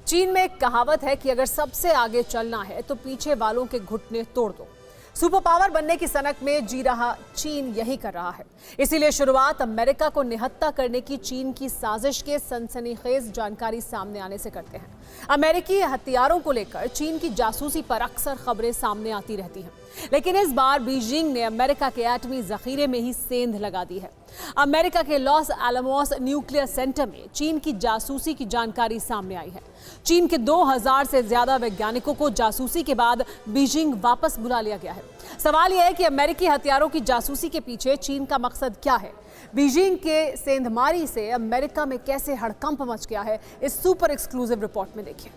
चीन में एक कहावत है कि अगर सबसे आगे चलना है तो पीछे वालों के घुटने तोड़ दो। सुपर पावर बनने की सनक में जी रहा चीन यही कर रहा है। इसीलिए शुरुआत अमेरिका को निहत्था करने की चीन की साजिश के सनसनीखेज जानकारी सामने आने से करते हैं। अमेरिकी हथियारों को लेकर चीन की जासूसी पर अक्सर खबरें सामने आती रहती हैं, लेकिन इस बार बीजिंग ने अमेरिका के एटमी जखीरे में ही सेंध लगा दी है। अमेरिका के लॉस एलमोस न्यूक्लियर सेंटर में चीन की जासूसी की जानकारी सामने आई है। चीन के 2000 से ज्यादा वैज्ञानिकों को जासूसी के बाद बीजिंग वापस बुला लिया गया है। सवाल यह है कि अमेरिकी हथियारों की जासूसी के पीछे चीन का मकसद क्या है? बीजिंग के सेंधमारी से अमेरिका में कैसे हड़कंप मच गया है, इस सुपर एक्सक्लूसिव रिपोर्ट में देखिए।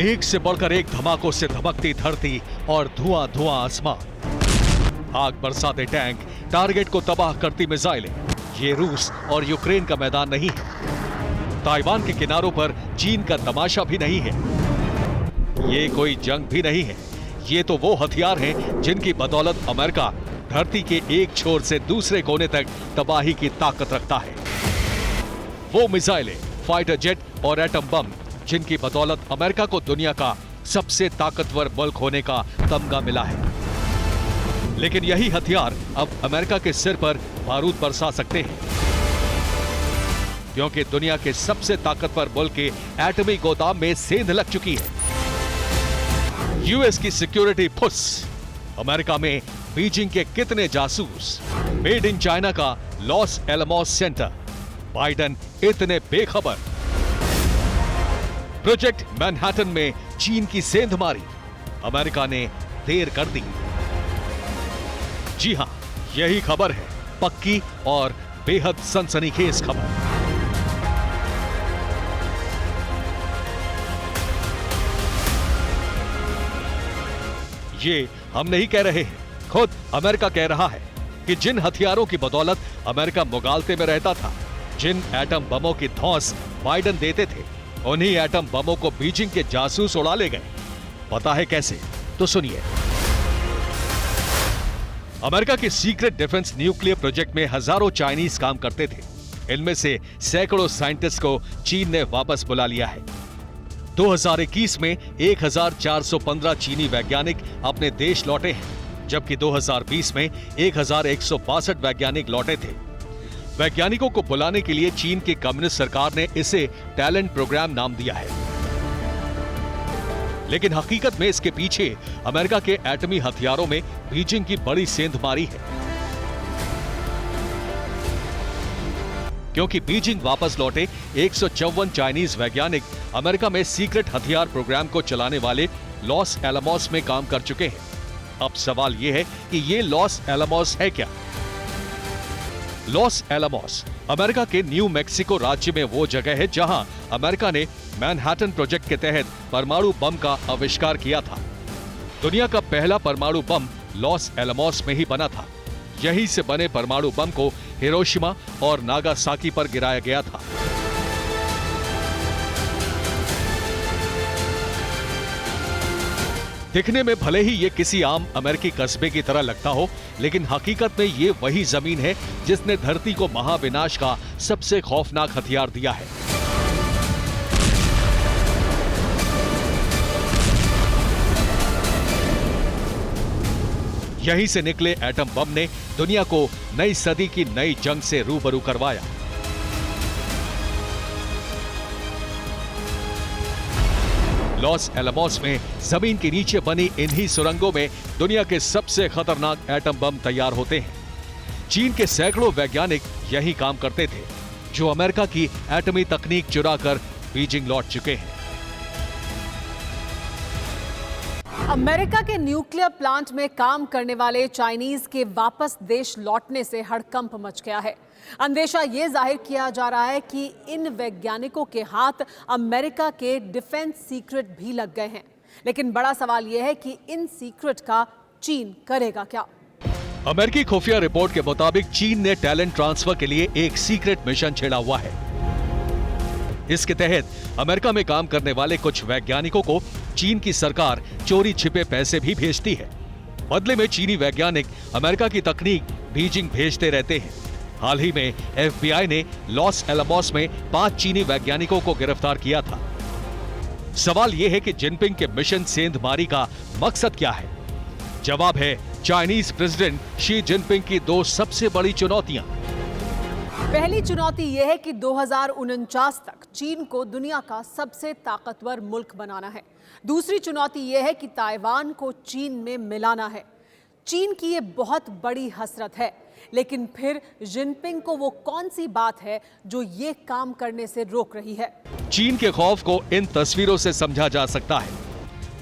एक से बढ़कर एक धमाकों से धमकती धरती और धुआं धुआं आसमान, आग बरसाते टैंक, टारगेट को तबाह करती मिसाइलें। ये रूस और यूक्रेन का मैदान नहीं है, ताइवान के किनारों पर चीन का तमाशा भी नहीं है, ये कोई जंग भी नहीं है। ये तो वो हथियार हैं जिनकी बदौलत अमेरिका धरती के एक छोर से दूसरे कोने तक तबाही की ताकत रखता है। वो मिसाइलें, फाइटर जेट और एटम बम जिनकी बदौलत अमेरिका को दुनिया का सबसे ताकतवर मुल्क होने का तमगा मिला है। लेकिन यही हथियार अब अमेरिका के सिर पर बारूद बरसा सकते हैं, क्योंकि दुनिया के सबसे ताकतवर मुल्क के एटमी गोदाम में सेंध लग चुकी है। यूएस की सिक्योरिटी फुस, अमेरिका में बीजिंग के कितने जासूस, मेड इन चाइना का लॉस एलमोस सेंटर, बाइडेन इतने बेखबर, प्रोजेक्ट मैनहट्टन में चीन की सेंधमारी, अमेरिका ने देर कर दी। जी हां, यही खबर है, पक्की और बेहद सनसनीखेज खबर। ये हम नहीं कह रहे हैं, खुद अमेरिका कह रहा है कि जिन हथियारों की बदौलत अमेरिका मुगालते में रहता था, जिन एटम बमों की धौंस बाइडेन देते थे, उन्हीं एटम बमों को बीजिंग के जासूस उड़ा ले गए। पता है कैसे? तो सुनिए। अमेरिका के सीक्रेट डिफेंस न्यूक्लियर प्रोजेक्ट में हजारों चाइनीज काम करते थे। इनमें से सैकड़ों साइंटिस्ट को चीन ने वापस बुला लिया है। 2021 में 1415 चीनी वैज्ञानिक अपने देश लौटे हैं, जबकि 2020 में 1162 वैज्ञानिक लौटे थे। वैज्ञानिकों को बुलाने के लिए चीन की कम्युनिस्ट सरकार ने इसे टैलेंट प्रोग्राम नाम दिया है, लेकिन हकीकत में इसके पीछे अमेरिका के एटमी हथियारों में बीजिंग की बड़ी सेंधमारी है। क्योंकि बीजिंग वापस लौटे 154 चाइनीज वैज्ञानिक अमेरिका में सीक्रेट हथियार प्रोग्राम को चलाने वाले लॉस एलमोस में काम कर चुके हैं। अब सवाल यह है कि ये लॉस एलमोस है क्या? लॉस एलमोस अमेरिका के न्यू मैक्सिको राज्य में वो जगह है जहां अमेरिका ने मैनहट्टन प्रोजेक्ट के तहत परमाणु बम का आविष्कार किया था। दुनिया का पहला परमाणु बम लॉस एलमोस में ही बना था। यहीं से बने परमाणु बम को हिरोशिमा और नागासाकी पर गिराया गया था। दिखने में भले ही ये किसी आम अमेरिकी कस्बे की तरह लगता हो, लेकिन हकीकत में ये वही जमीन है जिसने धरती को महाविनाश का सबसे खौफनाक हथियार दिया है। यहीं से निकले एटम बम ने दुनिया को नई सदी की नई जंग से रूबरू करवाया। लॉस एलमोस में जमीन के नीचे बनी इन्हीं सुरंगों में दुनिया के सबसे खतरनाक एटम बम तैयार होते हैं। चीन के सैकड़ों वैज्ञानिक यही काम करते थे, जो अमेरिका की एटमी तकनीक चुराकर बीजिंग लौट चुके हैं। अमेरिका के न्यूक्लियर प्लांट में काम करने वाले चाइनीज के वापस देश लौटने से हड़कंप मच गया है। अंदेशा ये जाहिर किया जा रहा है कि इन वैज्ञानिकों के हाथ अमेरिका के डिफेंस सीक्रेट भी लग गए हैं। लेकिन बड़ा सवाल यह है कि इन सीक्रेट का चीन करेगा क्या? अमेरिकी खुफिया रिपोर्ट के मुताबिक चीन ने टैलेंट ट्रांसफर के लिए एक सीक्रेट मिशन छेड़ा हुआ है। इसके तहत अमेरिका में काम करने वाले कुछ वैज्ञानिकों को चीन की सरकार चोरी छिपे पैसे भी भेजती है। बदले में चीनी वैज्ञानिक अमेरिका की तकनीक बीजिंग भेजते रहते हैं। हाल ही में एफबीआई ने लॉस एलमोस में 5 चीनी वैज्ञानिकों को गिरफ्तार किया था। सवाल यह है कि जिनपिंग के मिशन सेंधमारी का मकसद क्या है? जवाब है चाइनीज प्रेसिडेंट शी जिनपिंग की दो सबसे बड़ी चुनौतियां। पहली चुनौती यह है कि 2049 तक चीन को दुनिया का सबसे ताकतवर मुल्क बनाना है। दूसरी चुनौती यह है कि ताइवान को चीन में मिलाना है। चीन की ये बहुत बड़ी हसरत है, लेकिन फिर जिनपिंग को वो कौन सी बात है जो ये काम करने से रोक रही है? चीन के खौफ को इन तस्वीरों से समझा जा सकता है।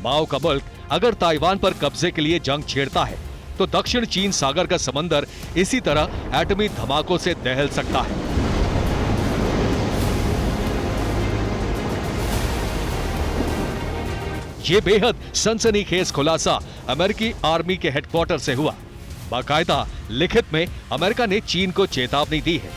माओ का मुल्क अगर ताइवान पर कब्जे के लिए जंग छेड़ता है तो दक्षिण चीन सागर का समंदर इसी तरह एटमी धमाकों से दहल सकता है। ये बेहद सनसनीखेज खुलासा अमेरिकी आर्मी के हेडक्वार्टर से हुआ। बाकायदा लिखित में अमेरिका ने चीन को चेतावनी दी है।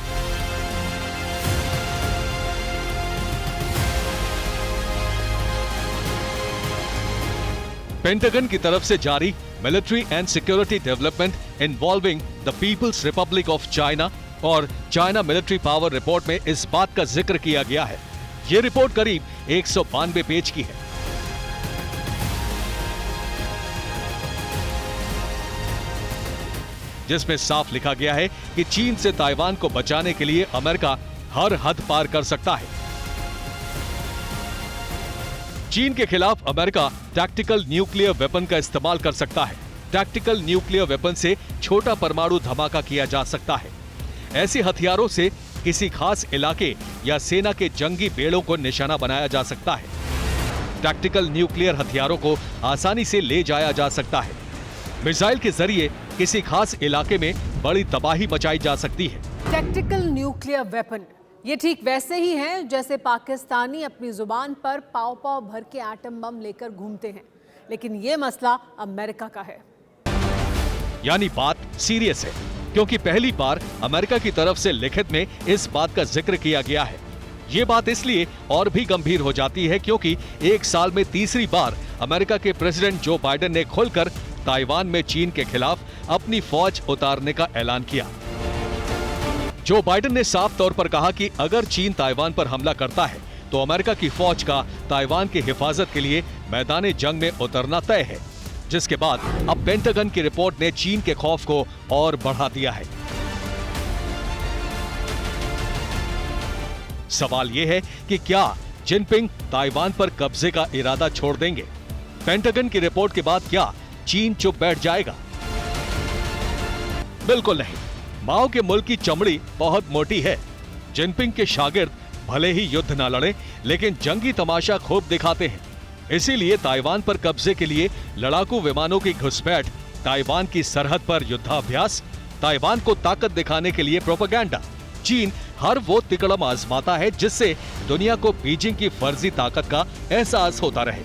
पेंटागन की तरफ से जारी military and security development involving the People's Republic of China और चाइना मिलिट्री पावर रिपोर्ट में इस बात का जिक्र किया गया है। ये रिपोर्ट करीब 192 पेज की है। जिसमें साफ लिखा गया है कि चीन से ताइवान को बचाने के लिए अमेरिका हर हद पार कर सकता है। चीन के खिलाफ अमेरिका टैक्टिकल न्यूक्लियर वेपन का इस्तेमाल कर सकता है। टैक्टिकल न्यूक्लियर वेपन से छोटा परमाणु धमाका किया जा सकता है। ऐसे हथियारों से किसी खास इलाके या सेना के जंगी बेड़ों को निशाना बनाया जा सकता है। टैक्टिकल न्यूक्लियर हथियारों को आसानी से ले जाया जा सकता है। मिसाइल के जरिए किसी खास इलाके में बड़ी तबाही मचाई जा सकती है। टैक्टिकल न्यूक्लियर वेपन ये ठीक वैसे ही हैं जैसे पाकिस्तानी अपनी जुबान पर पाव पाव भर के एटम बम लेकर घूमते हैं, लेकिन ये मसला अमेरिका का है। यानी बात सीरियस है, क्योंकि पहली बार अमेरिका की तरफ से लिखित में इस बात का जिक्र किया गया है। ये बात इसलिए और भी गंभीर हो जाती है क्योंकि एक साल में तीसरी बार अमेरिका के प्रेसिडेंट जो बाइडेन ने खुलकर ताइवान में चीन के खिलाफ अपनी फौज उतारने का ऐलान किया। जो बाइडेन ने साफ तौर पर कहा कि अगर चीन ताइवान पर हमला करता है तो अमेरिका की फौज का ताइवान की हिफाजत के लिए मैदान जंग में उतरना तय है। जिसके बाद अब पेंटागन की रिपोर्ट ने चीन के खौफ को और बढ़ा दिया है। सवाल यह है कि क्या जिनपिंग ताइवान पर कब्जे का इरादा छोड़ देंगे? पेंटागन की रिपोर्ट के बाद क्या चीन चुप बैठ जाएगा? बिल्कुल नहीं। माओ के मुल्क की चमड़ी बहुत मोटी है। जिनपिंग के शागिर्द भले ही युद्ध न लड़े, लेकिन जंगी तमाशा खूब दिखाते हैं। इसीलिए ताइवान पर कब्जे के लिए लड़ाकू विमानों की घुसपैठ, ताइवान की सरहद पर युद्धाभ्यास, ताइवान को ताकत दिखाने के लिए प्रोपेगेंडा। चीन हर वो तिकड़म आजमाता है जिससे दुनिया को बीजिंग की फर्जी ताकत का एहसास होता रहे।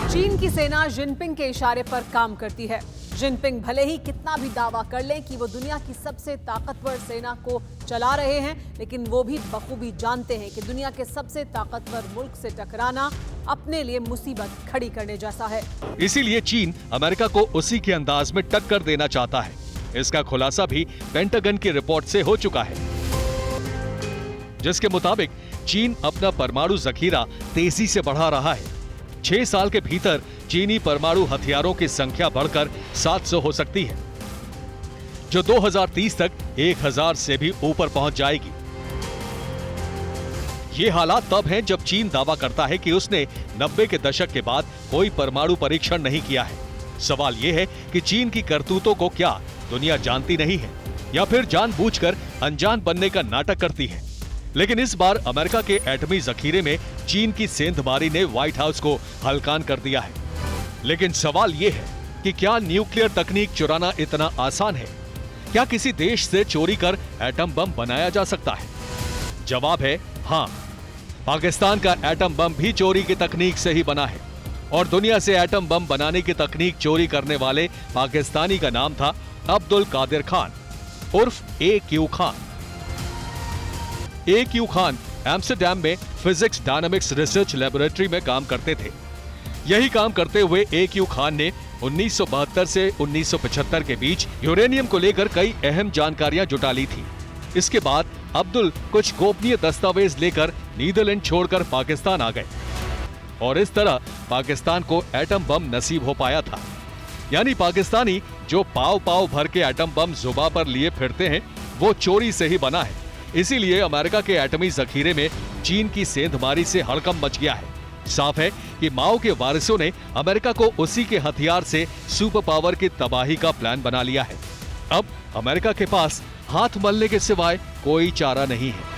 चीन की सेना जिनपिंग के इशारे पर काम करती है। जिनपिंग भले ही कितना भी दावा कर लें कि वो दुनिया की सबसे ताकतवर सेना को चला रहे हैं, लेकिन वो भी बखूबी जानते हैं कि दुनिया के सबसे ताकतवर मुल्क से टकराना अपने लिए मुसीबत खड़ी करने जैसा है। इसीलिए चीन अमेरिका को उसी के अंदाज में टक्कर देना चाहता है। इसका खुलासा भी पेंटागन की रिपोर्ट से हो चुका है, जिसके मुताबिक चीन अपना परमाणु जखीरा तेजी से बढ़ा रहा है। 6 साल के भीतर चीनी परमाणु हथियारों की संख्या बढ़कर 700 हो सकती है, जो 2030 तक 1000 से भी ऊपर पहुंच जाएगी। ये हालात तब हैं जब चीन दावा करता है कि उसने 90 के दशक के बाद कोई परमाणु परीक्षण नहीं किया है। सवाल यह है कि चीन की करतूतों को क्या दुनिया जानती नहीं है या फिर जानबूझकर अनजान बनने का नाटक करती है। लेकिन इस बार अमेरिका के एटमी जखीरे में चीन की सेंधमारी ने व्हाइट हाउस को हलकान कर दिया है। लेकिन सवाल यह है कि क्या न्यूक्लियर तकनीक चुराना इतना आसान है? क्या किसी देश से चोरी कर एटम बम बनाया जा सकता है? जवाब है हाँ। पाकिस्तान का एटम बम भी चोरी की तकनीक से ही बना है और दुनिया से एटम बम बनाने की तकनीक चोरी करने वाले पाकिस्तानी का नाम था अब्दुल कादिर खान उर्फ AQ Khan. AQ Khan Amsterdam में फिजिक्स डायनामिक्स रिसर्च लेबोरेटरी में काम करते थे। यही काम करते हुए AQ खान ने 1972 से 1975 के बीच यूरेनियम को लेकर कई अहम जानकारियां जुटा ली थी। इसके बाद अब्दुल कुछ गोपनीय दस्तावेज लेकर नीदरलैंड छोड़कर पाकिस्तान आ गए। और इस तरह पाकिस्तान को एटम बम नसीब हो पाया था। यानी पाकिस्तानी जो पाव पाव भर के एटम बम जुबां पर लिए फिरते हैं वो चोरी से ही बना है। इसीलिए अमेरिका के एटमी जखीरे में चीन की सेंधमारी से हड़कंप मच गया है। साफ है कि माओ के वारिसों ने अमेरिका को उसी के हथियार से सुपर पावर की तबाही का प्लान बना लिया है। अब अमेरिका के पास हाथ मलने के सिवाय कोई चारा नहीं है।